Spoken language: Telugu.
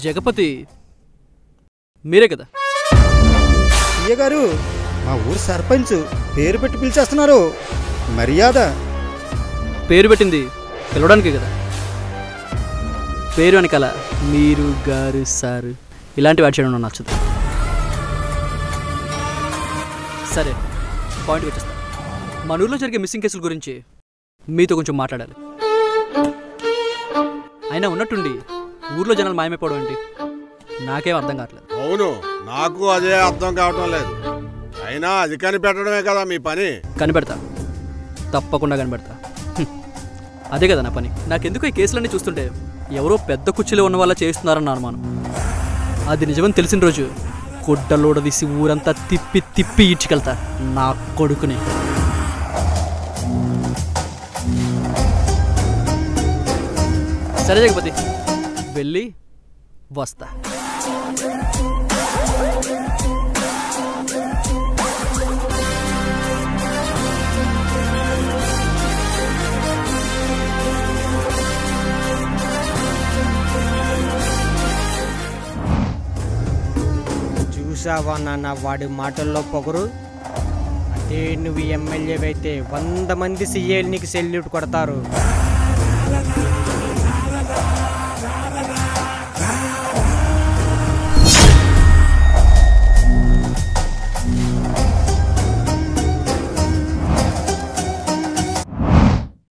జగపతి మీరే కదా? అయ్య గారు, మా ఊరు సర్పంచ్ పేరు పెట్టి పిలిచేస్తున్నారు. మర్యాద. పేరు పెట్టింది పిలవడానికే కదా. పేరు వెనకాల మీరు, గారు, సారు ఇలాంటి వాటి చేయడం నచ్చదు. సరే, పాయింట్కి వచ్చేస్తా. మన ఊర్లో జరిగే మిస్సింగ్ కేసుల గురించి మీతో కొంచెం మాట్లాడాలి. అయినా ఉన్నట్టుండి ఊర్లో జనాలు మాయమైపోవడం ఏంటి? నాకేం అర్థం కావట్లేదు. అవును, నాకు అదే అర్థం కావటం లేదు. అయినా అది కనిపెట్టడమే కదా మీ పని. కనిపెడతా, తప్పకుండా కనిపెడతా. అదే కదా నా పని. నాకెందుకు ఈ కేసులన్నీ చూస్తుంటే ఎవరో పెద్ద కుర్చీలో ఉన్న వాళ్ళ చేస్తున్నారన్న అనుమానం. అది నిజమని తెలిసిన రోజు గుడ్డలోడదీసి ఊరంతా తిప్పి తిప్పి ఈడ్చుకెళ్తా నా కొడుకుని. సరే జగపతి, వెళ్ళి వస్తా. చూసావా నాన్న వాడి మాటల్లో పొగరు? అదే నువ్వు ఎమ్మెల్యేవైతే 100 మంది సీఏలు నీకు సెల్యూట్ కొడతారు.